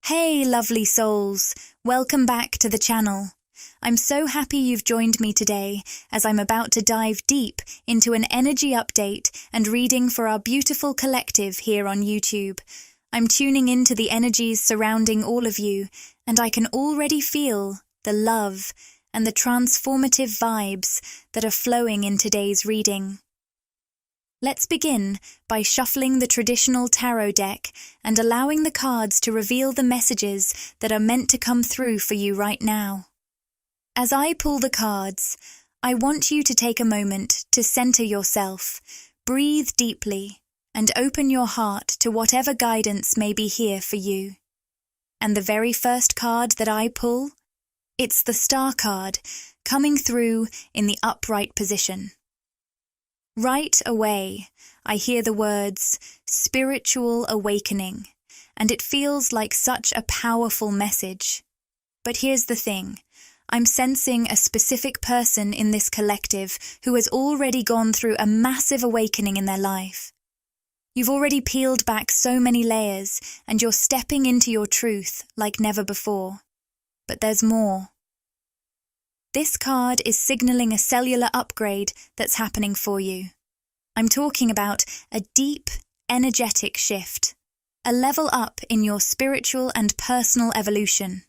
Hey, lovely souls! Welcome back to the channel. I'm so happy you've joined me today as I'm about to dive deep into an energy update and reading for our beautiful collective here on YouTube. I'm tuning into the energies surrounding all of you, and I can already feel the love and the transformative vibes that are flowing in today's reading. Let's begin by shuffling the traditional tarot deck and allowing the cards to reveal the messages that are meant to come through for you right now. As I pull the cards, I want you to take a moment to center yourself, breathe deeply, and open your heart to whatever guidance may be here for you. And the very first card that I pull, it's the Star card, coming through in the upright position. Right away, I hear the words, spiritual awakening, and it feels like such a powerful message. But here's the thing, I'm sensing a specific person in this collective who has already gone through a massive awakening in their life. You've already peeled back so many layers, and you're stepping into your truth like never before. But there's more. This card is signaling a cellular upgrade that's happening for you. I'm talking about a deep, energetic shift, a level up in your spiritual and personal evolution.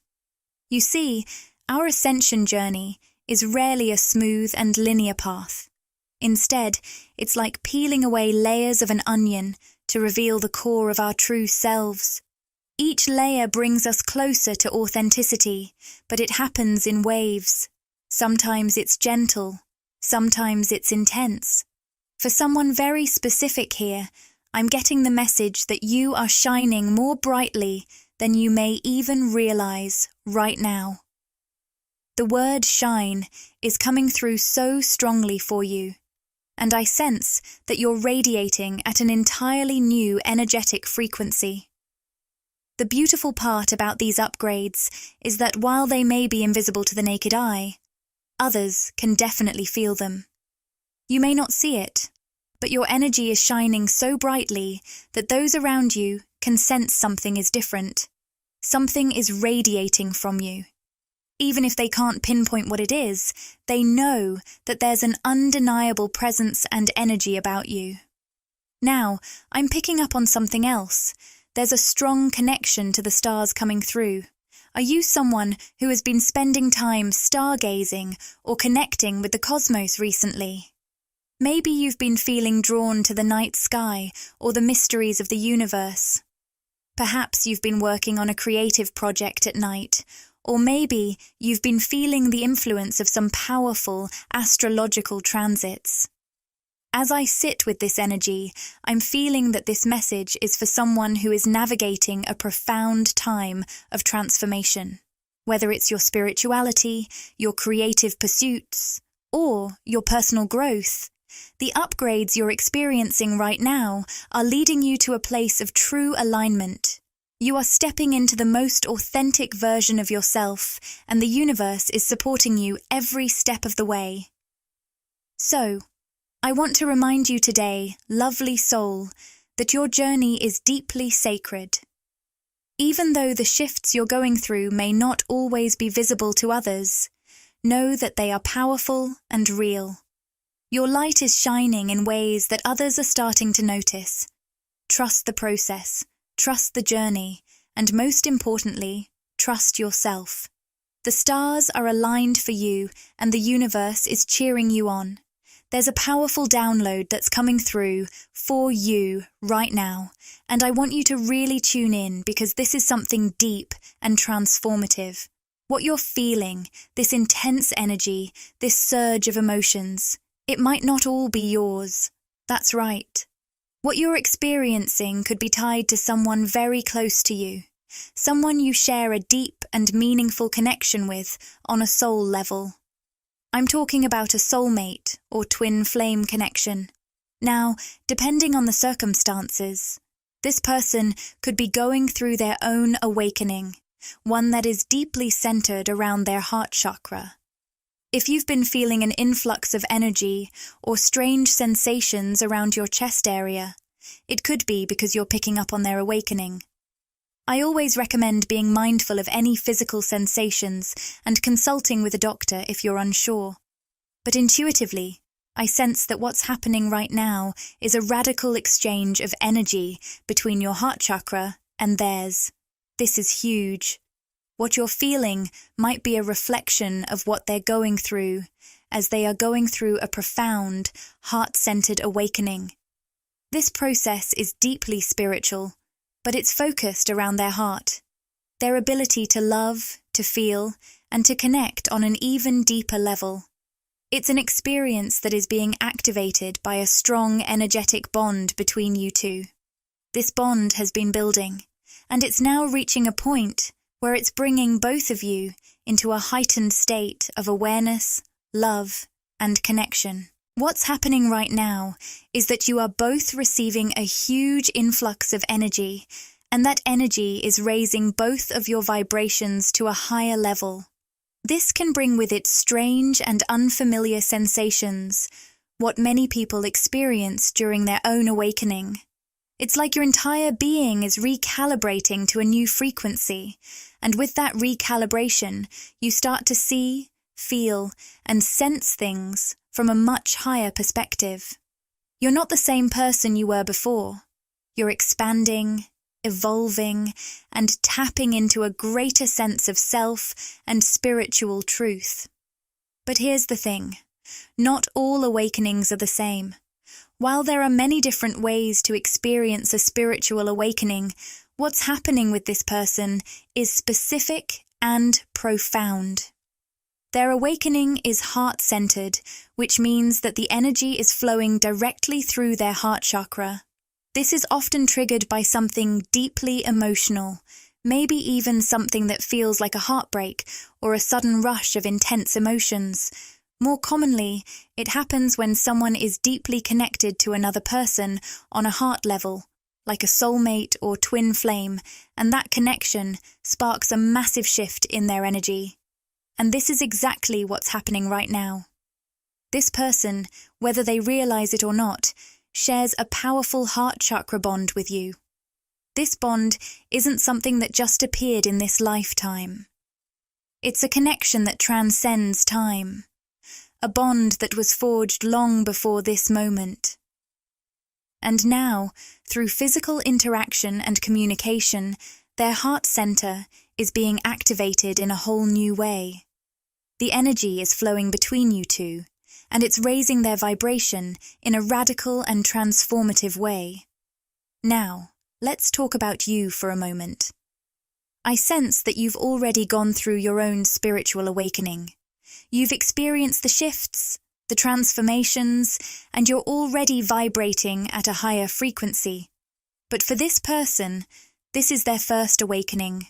You see, our ascension journey is rarely a smooth and linear path. Instead, it's like peeling away layers of an onion to reveal the core of our true selves. Each layer brings us closer to authenticity, but it happens in waves. Sometimes it's gentle, sometimes it's intense. For someone very specific here, I'm getting the message that you are shining more brightly than you may even realize right now. The word shine is coming through so strongly for you, and I sense that you're radiating at an entirely new energetic frequency. The beautiful part about these upgrades is that while they may be invisible to the naked eye, others can definitely feel them. You may not see it, but your energy is shining so brightly that those around you can sense something is different. Something is radiating from you. Even if they can't pinpoint what it is, they know that there's an undeniable presence and energy about you. Now, I'm picking up on something else. There's a strong connection to the stars coming through. Are you someone who has been spending time stargazing or connecting with the cosmos recently? Maybe you've been feeling drawn to the night sky or the mysteries of the universe. Perhaps you've been working on a creative project at night, or maybe you've been feeling the influence of some powerful astrological transits. As I sit with this energy, I'm feeling that this message is for someone who is navigating a profound time of transformation. Whether it's your spirituality, your creative pursuits, or your personal growth, the upgrades you're experiencing right now are leading you to a place of true alignment. You are stepping into the most authentic version of yourself, and the universe is supporting you every step of the way. So, I want to remind you today, lovely soul, that your journey is deeply sacred. Even though the shifts you're going through may not always be visible to others, know that they are powerful and real. Your light is shining in ways that others are starting to notice. Trust the process, trust the journey, and most importantly, trust yourself. The stars are aligned for you, and the universe is cheering you on. There's a powerful download that's coming through for you right now, and I want you to really tune in because this is something deep and transformative. What you're feeling, this intense energy, this surge of emotions, it might not all be yours. That's right. What you're experiencing could be tied to someone very close to you, someone you share a deep and meaningful connection with on a soul level. I'm talking about a soulmate or twin flame connection. Now, depending on the circumstances, this person could be going through their own awakening, one that is deeply centered around their heart chakra. If you've been feeling an influx of energy or strange sensations around your chest area, it could be because you're picking up on their awakening. I always recommend being mindful of any physical sensations and consulting with a doctor if you're unsure. But intuitively, I sense that what's happening right now is a radical exchange of energy between your heart chakra and theirs. This is huge. What you're feeling might be a reflection of what they're going through, as they are going through a profound, heart-centered awakening. This process is deeply spiritual, but it's focused around their heart, their ability to love, to feel, and to connect on an even deeper level. It's an experience that is being activated by a strong, energetic bond between you two. This bond has been building, and it's now reaching a point where it's bringing both of you into a heightened state of awareness, love, and connection. What's happening right now is that you are both receiving a huge influx of energy, and that energy is raising both of your vibrations to a higher level. This can bring with it strange and unfamiliar sensations, what many people experience during their own awakening. It's like your entire being is recalibrating to a new frequency, and with that recalibration, you start to see, feel, and sense things from a much higher perspective. You're not the same person you were before. You're expanding, evolving, and tapping into a greater sense of self and spiritual truth. But here's the thing. Not all awakenings are the same. While there are many different ways to experience a spiritual awakening, what's happening with this person is specific and profound. Their awakening is heart-centered, which means that the energy is flowing directly through their heart chakra. This is often triggered by something deeply emotional, maybe even something that feels like a heartbreak or a sudden rush of intense emotions. More commonly, it happens when someone is deeply connected to another person on a heart level, like a soulmate or twin flame, and that connection sparks a massive shift in their energy. And this is exactly what's happening right now. This person, whether they realize it or not, shares a powerful heart chakra bond with you. This bond isn't something that just appeared in this lifetime. It's a connection that transcends time, a bond that was forged long before this moment. And now, through physical interaction and communication, their heart center is being activated in a whole new way. The energy is flowing between you two, and it's raising their vibration in a radical and transformative way. Now, let's talk about you for a moment. I sense that you've already gone through your own spiritual awakening. You've experienced the shifts, the transformations, and you're already vibrating at a higher frequency. But for this person, this is their first awakening.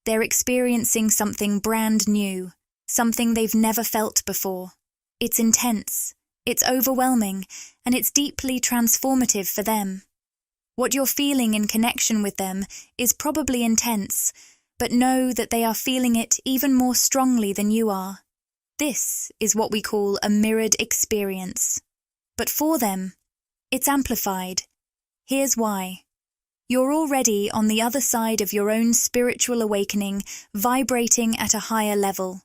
They're experiencing something brand new, something they've never felt before. It's intense, it's overwhelming, and it's deeply transformative for them. What you're feeling in connection with them is probably intense, but know that they are feeling it even more strongly than you are. This is what we call a mirrored experience. But for them, it's amplified. Here's why. You're already on the other side of your own spiritual awakening, vibrating at a higher level.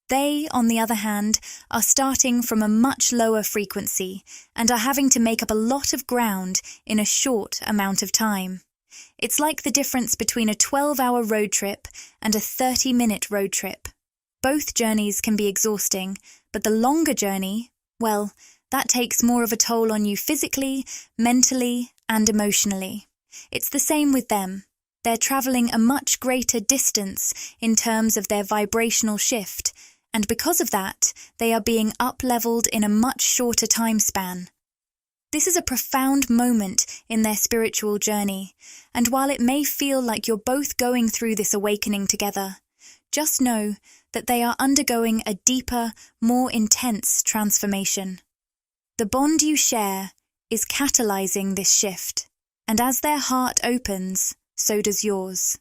They, on the other hand, are starting from a much lower frequency and are having to make up a lot of ground in a short amount of time. It's like the difference between a 12-hour road trip and a 30-minute road trip. Both journeys can be exhausting, but the longer journey, well, that takes more of a toll on you physically, mentally, and emotionally. It's the same with them. They're traveling a much greater distance in terms of their vibrational shift, and because of that, they are being up-leveled in a much shorter time span. This is a profound moment in their spiritual journey, and while it may feel like you're both going through this awakening together, just know that they are undergoing a deeper, more intense transformation. The bond you share is catalyzing this shift, and as their heart opens, so does yours.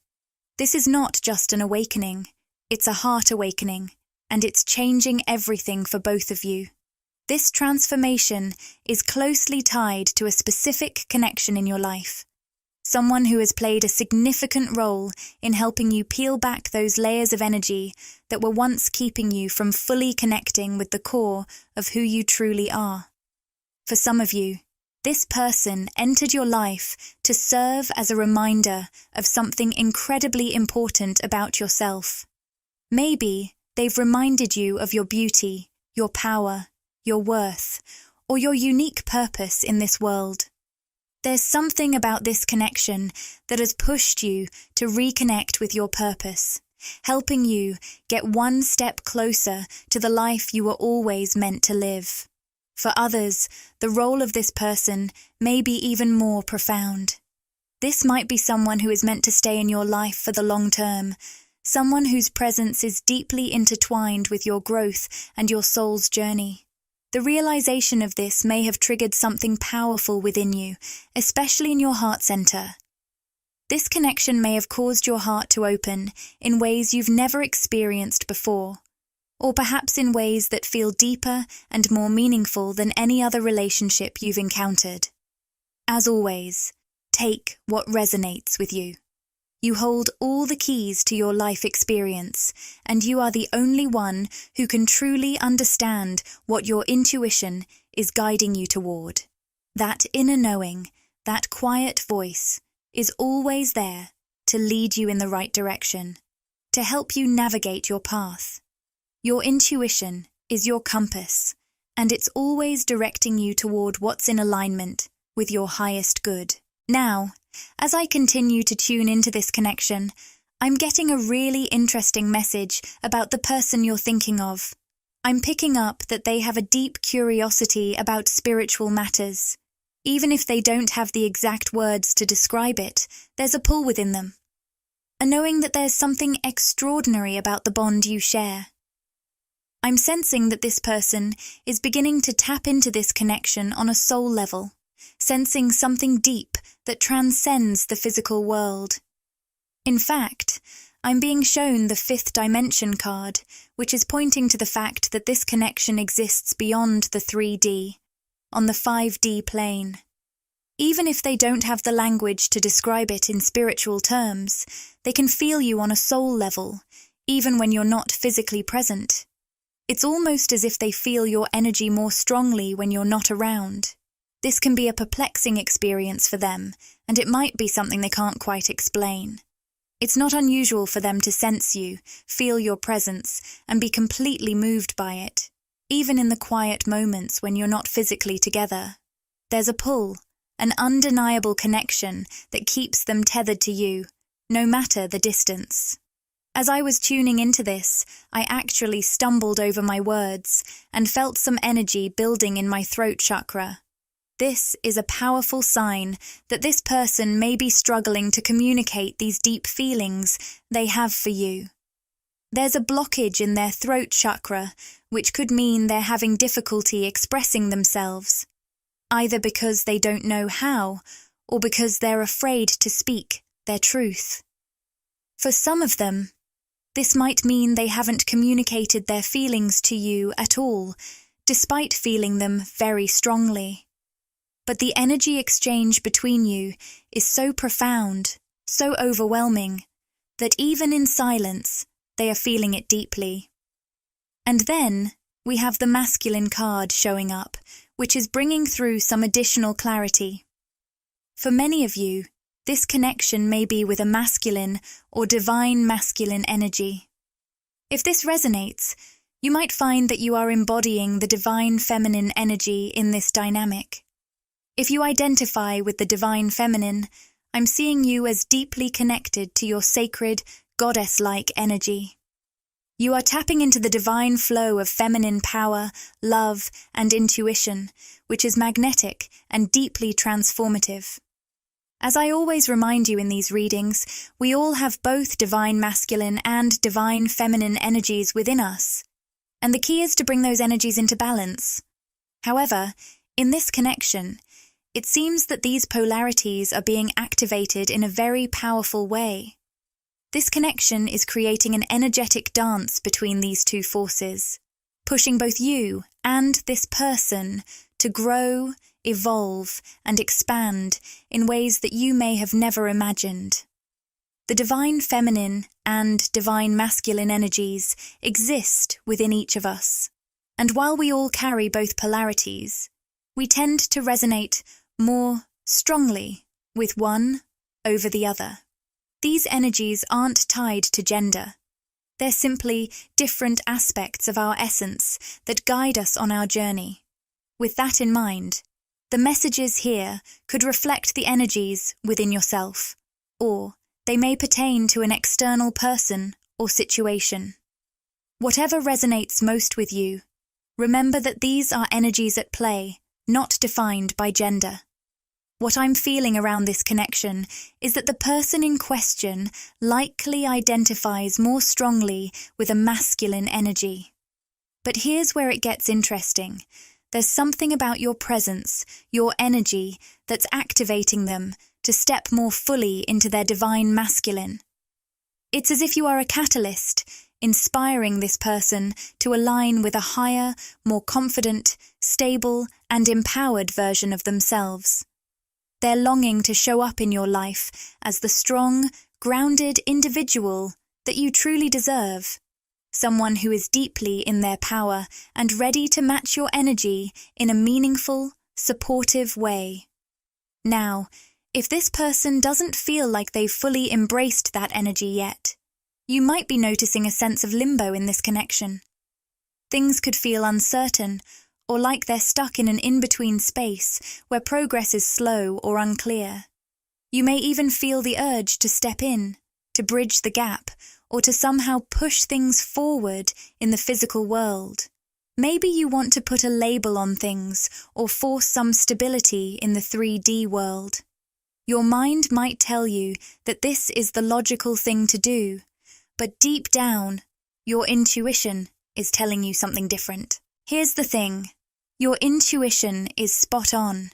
This is not just an awakening, it's a heart awakening, and it's changing everything for both of you. This transformation is closely tied to a specific connection in your life, someone who has played a significant role in helping you peel back those layers of energy that were once keeping you from fully connecting with the core of who you truly are. For some of you, this person entered your life to serve as a reminder of something incredibly important about yourself. Maybe they've reminded you of your beauty, your power, your worth, or your unique purpose in this world. There's something about this connection that has pushed you to reconnect with your purpose, helping you get one step closer to the life you were always meant to live. For others, the role of this person may be even more profound. This might be someone who is meant to stay in your life for the long term, someone whose presence is deeply intertwined with your growth and your soul's journey. The realization of this may have triggered something powerful within you, especially in your heart center. This connection may have caused your heart to open in ways you've never experienced before, or perhaps in ways that feel deeper and more meaningful than any other relationship you've encountered. As always, take what resonates with you. You hold all the keys to your life experience, and you are the only one who can truly understand what your intuition is guiding you toward. That inner knowing, that quiet voice, is always there to lead you in the right direction, to help you navigate your path. Your intuition is your compass, and it's always directing you toward what's in alignment with your highest good. Now, as I continue to tune into this connection, I'm getting a really interesting message about the person you're thinking of. I'm picking up that they have a deep curiosity about spiritual matters. Even if they don't have the exact words to describe it, there's a pull within them. A knowing that there's something extraordinary about the bond you share. I'm sensing that this person is beginning to tap into this connection on a soul level, sensing something deep that transcends the physical world. In fact, I'm being shown the 5th dimension card, which is pointing to the fact that this connection exists beyond the 3D, on the 5D plane. Even if they don't have the language to describe it in spiritual terms, they can feel you on a soul level, even when you're not physically present. It's almost as if they feel your energy more strongly when you're not around. This can be a perplexing experience for them, and it might be something they can't quite explain. It's not unusual for them to sense you, feel your presence, and be completely moved by it, even in the quiet moments when you're not physically together. There's a pull, an undeniable connection that keeps them tethered to you, no matter the distance. As I was tuning into this, I actually stumbled over my words and felt some energy building in my throat chakra. This is a powerful sign that this person may be struggling to communicate these deep feelings they have for you. There's a blockage in their throat chakra, which could mean they're having difficulty expressing themselves, either because they don't know how or because they're afraid to speak their truth. For some of them, this might mean they haven't communicated their feelings to you at all, despite feeling them very strongly. But the energy exchange between you is so profound, so overwhelming, that even in silence, they are feeling it deeply. And then we have the masculine card showing up, which is bringing through some additional clarity. For many of you, this connection may be with a masculine or divine masculine energy. If this resonates, you might find that you are embodying the divine feminine energy in this dynamic. If you identify with the divine feminine, I'm seeing you as deeply connected to your sacred, goddess-like energy. You are tapping into the divine flow of feminine power, love, and intuition, which is magnetic and deeply transformative. As I always remind you in these readings, we all have both divine masculine and divine feminine energies within us, and the key is to bring those energies into balance. However, in this connection, it seems that these polarities are being activated in a very powerful way. This connection is creating an energetic dance between these two forces, pushing both you and this person to grow, evolve, and expand in ways that you may have never imagined. The divine feminine and divine masculine energies exist within each of us, and while we all carry both polarities, we tend to resonate more strongly with one over the other. These energies aren't tied to gender. They're simply different aspects of our essence that guide us on our journey. With that in mind, the messages here could reflect the energies within yourself, or they may pertain to an external person or situation. Whatever resonates most with you, remember that these are energies at play, not defined by gender. What I'm feeling around this connection is that the person in question likely identifies more strongly with a masculine energy. But here's where it gets interesting. There's something about your presence, your energy, that's activating them to step more fully into their divine masculine. It's as if you are a catalyst, inspiring this person to align with a higher, more confident, stable, and empowered version of themselves. They're longing to show up in your life as the strong, grounded individual that you truly deserve. Someone who is deeply in their power and ready to match your energy in a meaningful, supportive way. Now, if this person doesn't feel like they've fully embraced that energy yet, you might be noticing a sense of limbo in this connection. Things could feel uncertain, or like they're stuck in an in-between space where progress is slow or unclear. You may even feel the urge to step in, to bridge the gap, or to somehow push things forward in the physical world. Maybe you want to put a label on things or force some stability in the 3D world. Your mind might tell you that this is the logical thing to do, but deep down, your intuition is telling you something different. Here's the thing. Your intuition is spot on.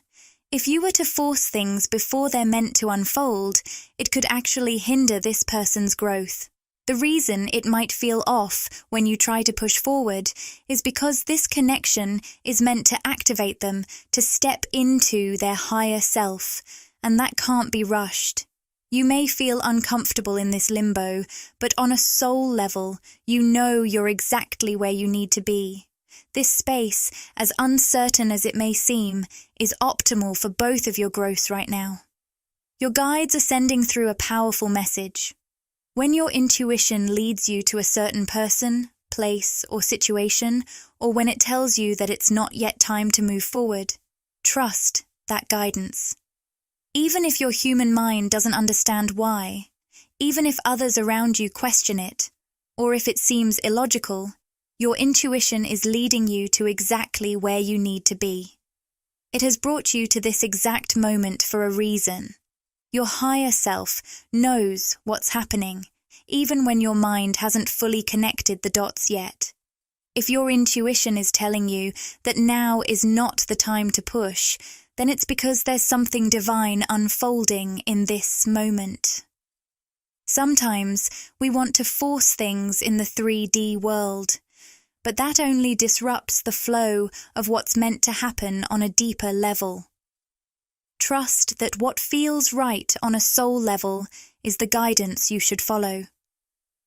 If you were to force things before they're meant to unfold, it could actually hinder this person's growth. The reason it might feel off when you try to push forward is because this connection is meant to activate them to step into their higher self, and that can't be rushed. You may feel uncomfortable in this limbo, but on a soul level, you know you're exactly where you need to be. This space, as uncertain as it may seem, is optimal for both of your growths right now. Your guides are sending through a powerful message. When your intuition leads you to a certain person, place, or situation, or when it tells you that it's not yet time to move forward, trust that guidance. Even if your human mind doesn't understand why, even if others around you question it, or if it seems illogical, your intuition is leading you to exactly where you need to be. It has brought you to this exact moment for a reason. Your higher self knows what's happening, even when your mind hasn't fully connected the dots yet. If your intuition is telling you that now is not the time to push, then it's because there's something divine unfolding in this moment. Sometimes we want to force things in the 3D world, but that only disrupts the flow of what's meant to happen on a deeper level. Trust that what feels right on a soul level is the guidance you should follow.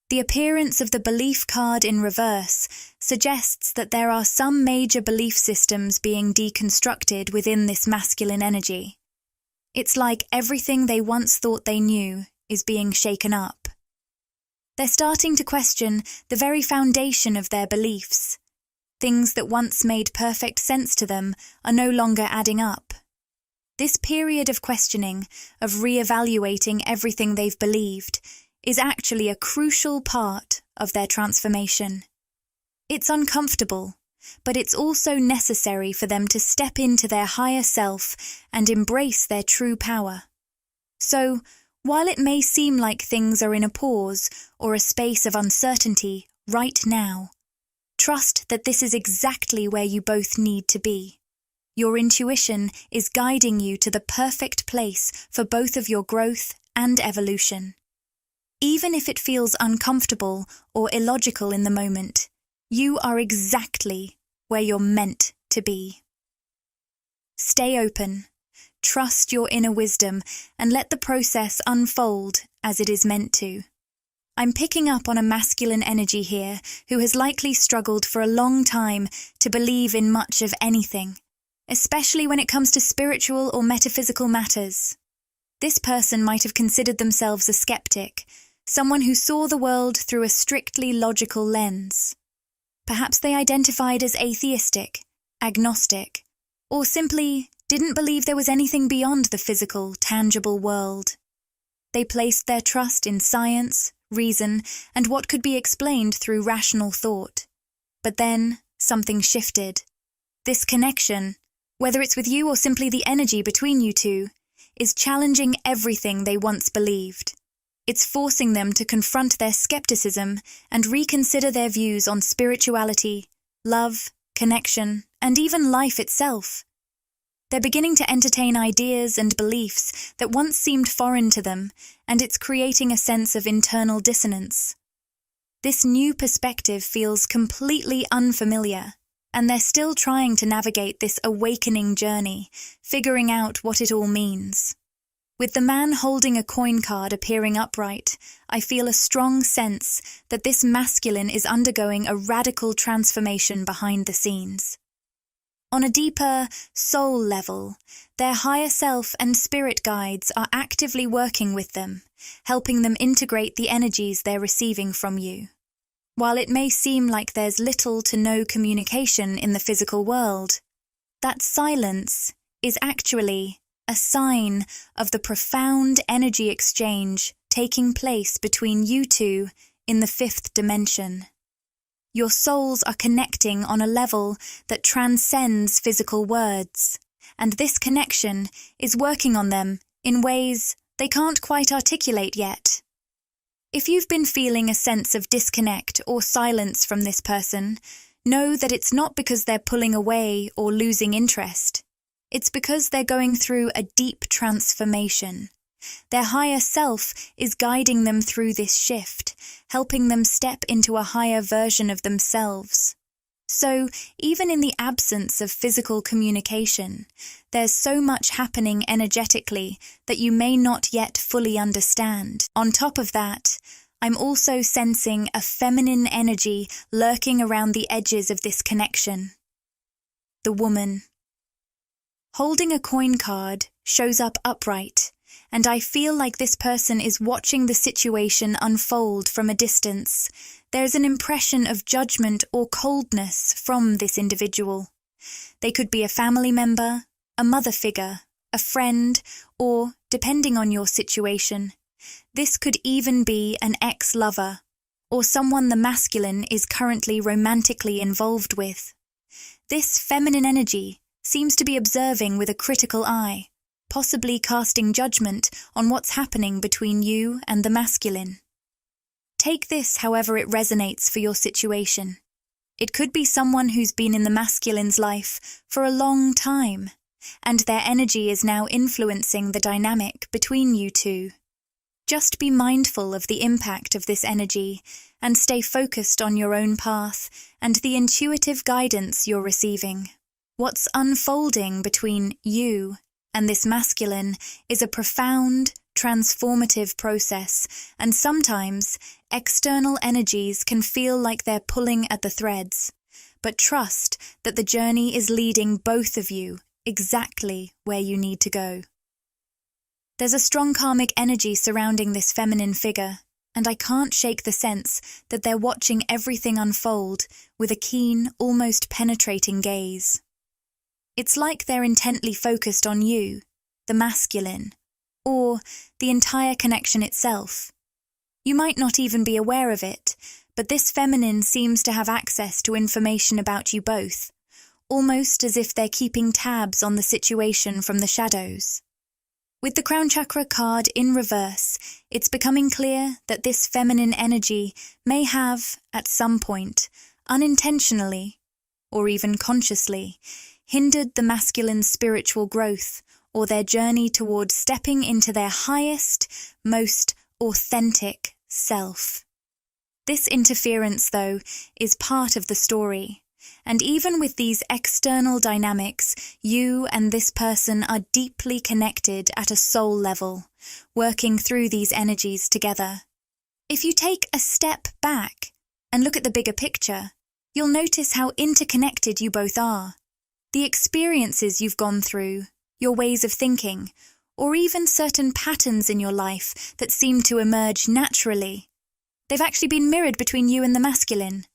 The appearance of the belief card in reverse suggests that there are some major belief systems being deconstructed within this masculine energy. It's like everything they once thought they knew is being shaken up. They're starting to question the very foundation of their beliefs. Things that once made perfect sense to them are no longer adding up. This period of questioning, of re-evaluating everything they've believed, is actually a crucial part of their transformation. It's uncomfortable, but it's also necessary for them to step into their higher self and embrace their true power. So, while it may seem like things are in a pause or a space of uncertainty right now, trust that this is exactly where you both need to be. Your intuition is guiding you to the perfect place for both of your growth and evolution. Even if it feels uncomfortable or illogical in the moment, you are exactly where you're meant to be. Stay open. Trust your inner wisdom and let the process unfold as it is meant to. I'm picking up on a masculine energy here who has likely struggled for a long time to believe in much of anything, especially when it comes to spiritual or metaphysical matters. This person might have considered themselves a skeptic, someone who saw the world through a strictly logical lens. Perhaps they identified as atheistic, agnostic, or simply didn't believe there was anything beyond the physical, tangible world. They placed their trust in science, reason, and what could be explained through rational thought. But then, something shifted. This connection, whether it's with you or simply the energy between you two, is challenging everything they once believed. It's forcing them to confront their skepticism and reconsider their views on spirituality, love, connection, and even life itself. They're beginning to entertain ideas and beliefs that once seemed foreign to them, and it's creating a sense of internal dissonance. This new perspective feels completely unfamiliar, and they're still trying to navigate this awakening journey, figuring out what it all means. With the man holding a coin card appearing upright, I feel a strong sense that this masculine is undergoing a radical transformation behind the scenes. On a deeper, soul level, their higher self and spirit guides are actively working with them, helping them integrate the energies they're receiving from you. While it may seem like there's little to no communication in the physical world, that silence is actually a sign of the profound energy exchange taking place between you two in the fifth dimension. Your souls are connecting on a level that transcends physical words, and this connection is working on them in ways they can't quite articulate yet. If you've been feeling a sense of disconnect or silence from this person, know that it's not because they're pulling away or losing interest. It's because they're going through a deep transformation. Their higher self is guiding them through this shift, helping them step into a higher version of themselves. So, even in the absence of physical communication, there's so much happening energetically that you may not yet fully understand. On top of that, I'm also sensing a feminine energy lurking around the edges of this connection. The woman. Holding a coin card shows up upright, and I feel like this person is watching the situation unfold from a distance. There's an impression of judgment or coldness from this individual. They could be a family member, a mother figure, a friend, or, depending on your situation, this could even be an ex-lover, or someone the masculine is currently romantically involved with. This feminine energy seems to be observing with a critical eye, possibly casting judgment on what's happening between you and the masculine. Take this however it resonates for your situation. It could be someone who's been in the masculine's life for a long time, and their energy is now influencing the dynamic between you two. Just be mindful of the impact of this energy and stay focused on your own path and the intuitive guidance you're receiving. What's unfolding between you and this masculine is a profound, transformative process, and sometimes external energies can feel like they're pulling at the threads. But trust that the journey is leading both of you exactly where you need to go. There's a strong karmic energy surrounding this feminine figure, and I can't shake the sense that they're watching everything unfold with a keen, almost penetrating gaze. It's like they're intently focused on you, the masculine, or the entire connection itself. You might not even be aware of it, but this feminine seems to have access to information about you both, almost as if they're keeping tabs on the situation from the shadows. With the crown chakra card in reverse, it's becoming clear that this feminine energy may have, at some point, unintentionally, or even consciously, hindered the masculine's spiritual growth or their journey towards stepping into their highest, most authentic self. This interference, though, is part of the story, And even with these external dynamics, you and this person are deeply connected at a soul level, working through these energies together. If you take a step back and look at the bigger picture, you'll notice how interconnected you both are. The experiences you've gone through, your ways of thinking, or even certain patterns in your life that seem to emerge naturally. They've actually been mirrored between you and the masculine.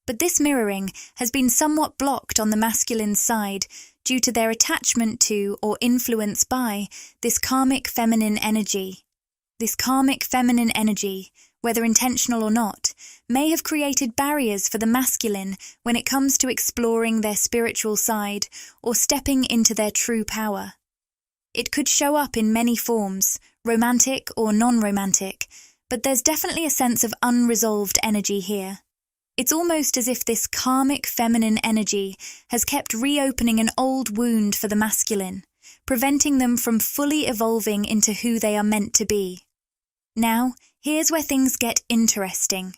But this mirroring has been somewhat blocked on the masculine side due to their attachment to or influence by this karmic feminine energy. This karmic feminine energy, whether intentional or not, may have created barriers for the masculine when it comes to exploring their spiritual side or stepping into their true power. It could show up in many forms, romantic or non-romantic, but there's definitely a sense of unresolved energy here. It's almost as if this karmic feminine energy has kept reopening an old wound for the masculine, preventing them from fully evolving into who they are meant to be. Now, here's where things get interesting.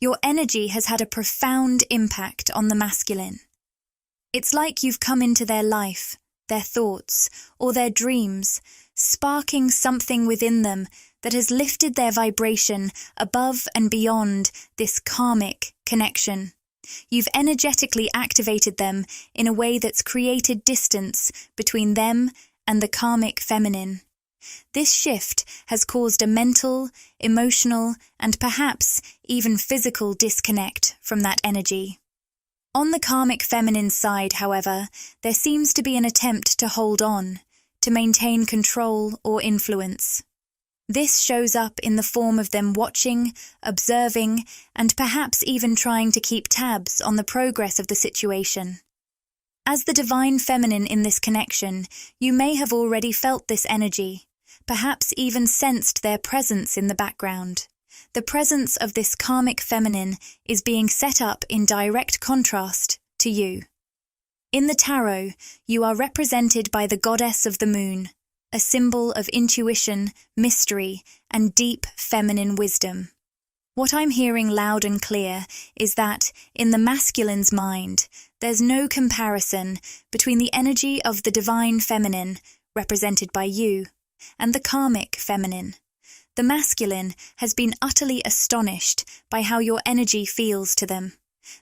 Your energy has had a profound impact on the masculine. It's like you've come into their life, their thoughts, or their dreams, sparking something within them that has lifted their vibration above and beyond this karmic connection. You've energetically activated them in a way that's created distance between them and the karmic feminine. This shift has caused a mental, emotional, and perhaps even physical disconnect from that energy. On the karmic feminine side, however, there seems to be an attempt to hold on, to maintain control or influence. This shows up in the form of them watching, observing, and perhaps even trying to keep tabs on the progress of the situation. As the divine feminine in this connection, you may have already felt this energy, perhaps even sensed their presence in the background. The presence of this karmic feminine is being set up in direct contrast to you. In the tarot, you are represented by the goddess of the moon, a symbol of intuition, mystery, and deep feminine wisdom. What I'm hearing loud and clear is that, in the masculine's mind, there's no comparison between the energy of the divine feminine, represented by you, and the karmic feminine. The masculine has been utterly astonished by how your energy feels to them.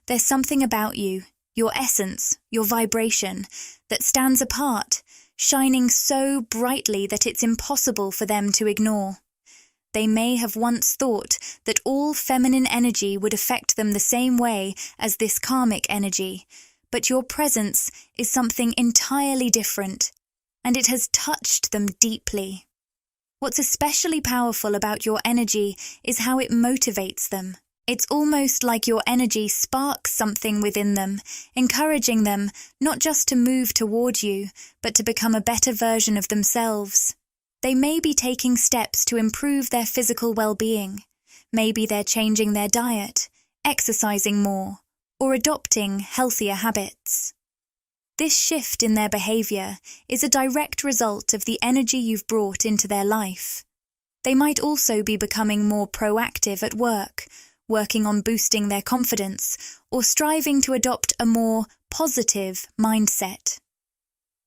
There's something about you, your essence, your vibration, that stands apart, shining so brightly that it's impossible for them to ignore. They may have once thought that all feminine energy would affect them the same way as this karmic energy, but your presence is something entirely different, and it has touched them deeply. What's especially powerful about your energy is how it motivates them. It's almost like your energy sparks something within them, encouraging them not just to move toward you, but to become a better version of themselves. They may be taking steps to improve their physical well-being. Maybe they're changing their diet, exercising more, or adopting healthier habits. This shift in their behavior is a direct result of the energy you've brought into their life. They might also be becoming more proactive at work, working on boosting their confidence, or striving to adopt a more positive mindset.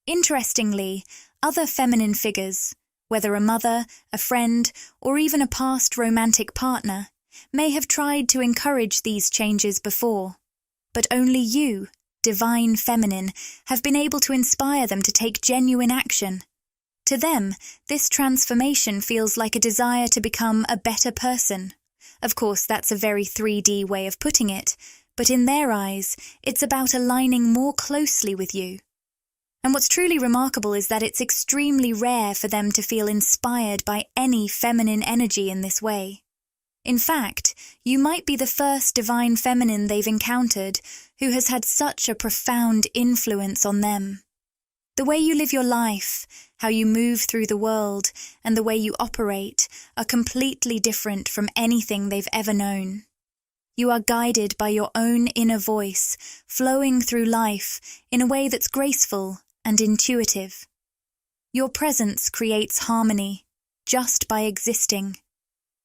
Interestingly, other feminine figures, whether a mother, a friend, or even a past romantic partner, may have tried to encourage these changes before. But only you, divine feminine, have been able to inspire them to take genuine action. To them, this transformation feels like a desire to become a better person. Of course, that's a very 3D way of putting it, but in their eyes, it's about aligning more closely with you. And what's truly remarkable is that it's extremely rare for them to feel inspired by any feminine energy in this way. In fact, you might be the first divine feminine they've encountered who has had such a profound influence on them. The way you live your life, how you move through the world, and the way you operate are completely different from anything they've ever known. You are guided by your own inner voice, flowing through life in a way that's graceful and intuitive. Your presence creates harmony, just by existing.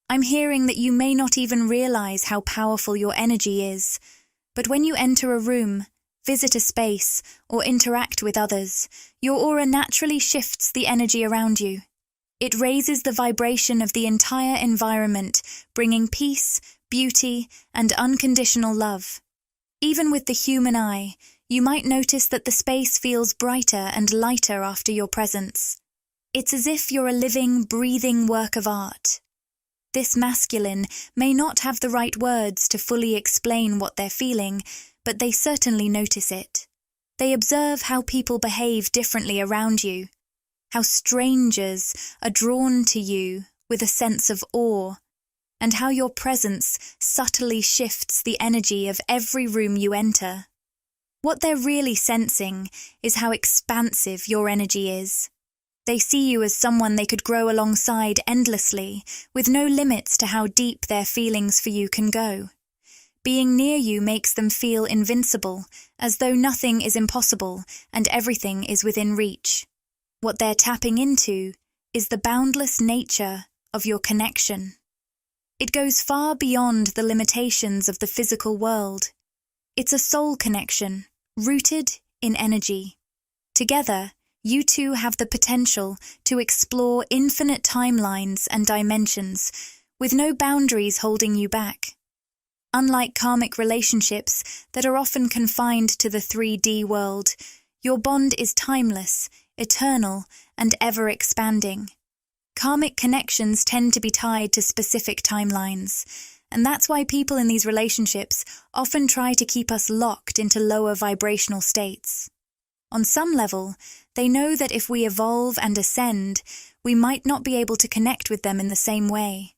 I'm hearing that you may not even realize how powerful your energy is, But when you enter a room, visit a space, or interact with others, your aura naturally shifts the energy around you. It raises the vibration of the entire environment, bringing peace, beauty, and unconditional love. Even with the human eye, you might notice that the space feels brighter and lighter after your presence. It's as if you're a living, breathing work of art. This masculine may not have the right words to fully explain what they're feeling, but they certainly notice it. They observe how people behave differently around you, how strangers are drawn to you with a sense of awe, and how your presence subtly shifts the energy of every room you enter. What they're really sensing is how expansive your energy is. They see you as someone they could grow alongside endlessly, with no limits to how deep their feelings for you can go. Being near you makes them feel invincible, as though nothing is impossible and everything is within reach. What they're tapping into is the boundless nature of your connection. It goes far beyond the limitations of the physical world. It's a soul connection, rooted in energy. Together, you two have the potential to explore infinite timelines and dimensions, with no boundaries holding you back. Unlike karmic relationships that are often confined to the 3D world, your bond is timeless, eternal, and ever-expanding. Karmic connections tend to be tied to specific timelines, and that's why people in these relationships often try to keep us locked into lower vibrational states. On some level, they know that if we evolve and ascend, we might not be able to connect with them in the same way.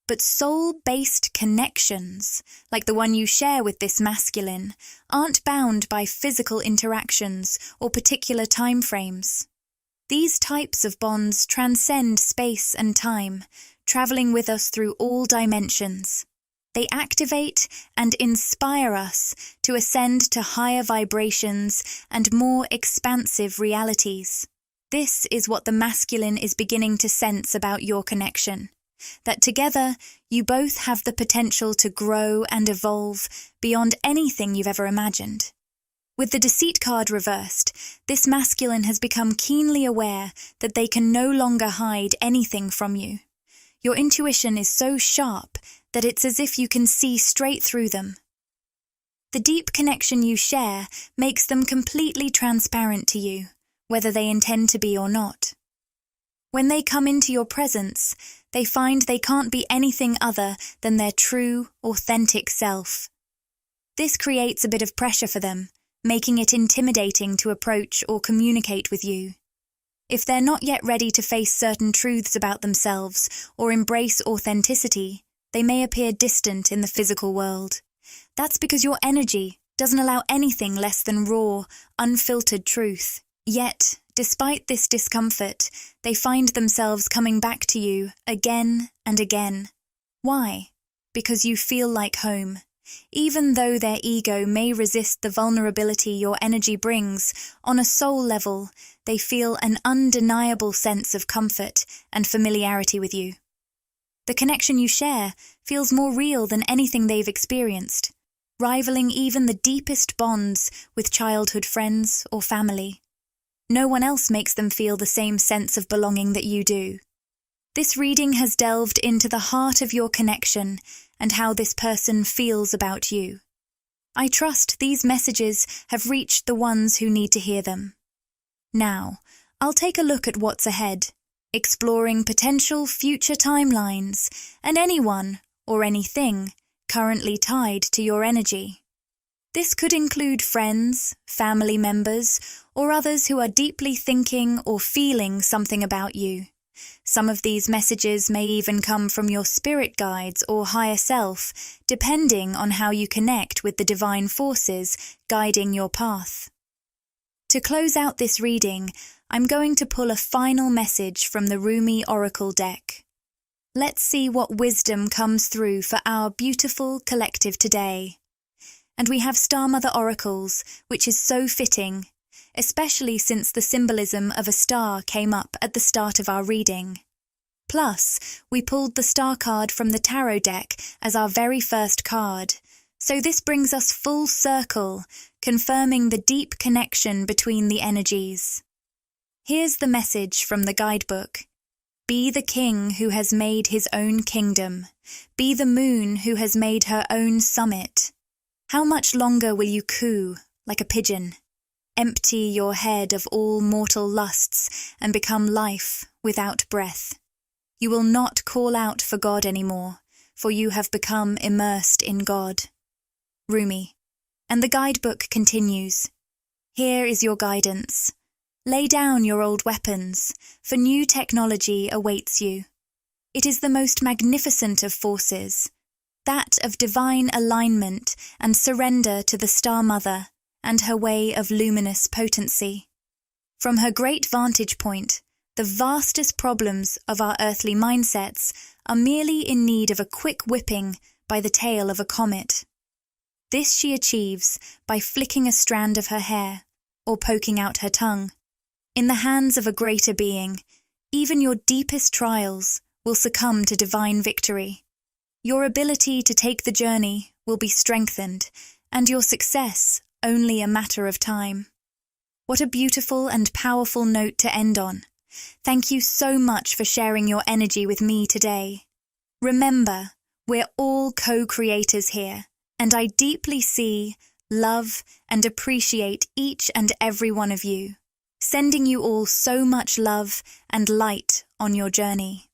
But soul-based connections, like the one you share with this masculine, aren't bound by physical interactions or particular time frames. These types of bonds transcend space and time, traveling with us through all dimensions. They activate and inspire us to ascend to higher vibrations and more expansive realities. This is what the masculine is beginning to sense about your connection, that together you both have the potential to grow and evolve beyond anything you've ever imagined. With the deceit card reversed, this masculine has become keenly aware that they can no longer hide anything from you. Your intuition is so sharp that it's as if you can see straight through them. The deep connection you share makes them completely transparent to you, whether they intend to be or not. When they come into your presence, they find they can't be anything other than their true, authentic self. This creates a bit of pressure for them, making it intimidating to approach or communicate with you. If they're not yet ready to face certain truths about themselves or embrace authenticity, they may appear distant in the physical world. That's because your energy doesn't allow anything less than raw, unfiltered truth. Yet, despite this discomfort, they find themselves coming back to you again and again. Why? Because you feel like home. Even though their ego may resist the vulnerability your energy brings, on a soul level, they feel an undeniable sense of comfort and familiarity with you. The connection you share feels more real than anything they've experienced, rivaling even the deepest bonds with childhood friends or family. No one else makes them feel the same sense of belonging that you do. This reading has delved into the heart of your connection and how this person feels about you. I trust these messages have reached the ones who need to hear them. Now, I'll take a look at what's ahead, exploring potential future timelines and anyone or anything currently tied to your energy. This could include friends, family members, or others who are deeply thinking or feeling something about you. Some of these messages may even come from your spirit guides or higher self, depending on how you connect with the divine forces guiding your path. To close out this reading, I'm going to pull a final message from the Rumi Oracle deck. Let's see what wisdom comes through for our beautiful collective today. And we have Star Mother Oracles, which is so fitting, especially since the symbolism of a star came up at the start of our reading. Plus, we pulled the star card from the tarot deck as our very first card, So this brings us full circle, confirming the deep connection between the energies. Here's the message from the guidebook. Be the king who has made his own kingdom. Be the moon who has made her own summit. How much longer will you coo like a pigeon? Empty your head of all mortal lusts and become life without breath. You will not call out for God anymore, for you have become immersed in God. Rumi. And the guidebook continues. Here is your guidance. Lay down your old weapons, for new technology awaits you. It is the most magnificent of forces, that of divine alignment and surrender to the Star Mother and her way of luminous potency. From her great vantage point, the vastest problems of our earthly mindsets are merely in need of a quick whipping by the tail of a comet. This she achieves by flicking a strand of her hair or poking out her tongue. In the hands of a greater being, even your deepest trials will succumb to divine victory. Your ability to take the journey will be strengthened, and your success only a matter of time. What a beautiful and powerful note to end on. Thank you so much for sharing your energy with me today. Remember, we're all co-creators here, and I deeply see, love, and appreciate each and every one of you. Sending you all so much love and light on your journey.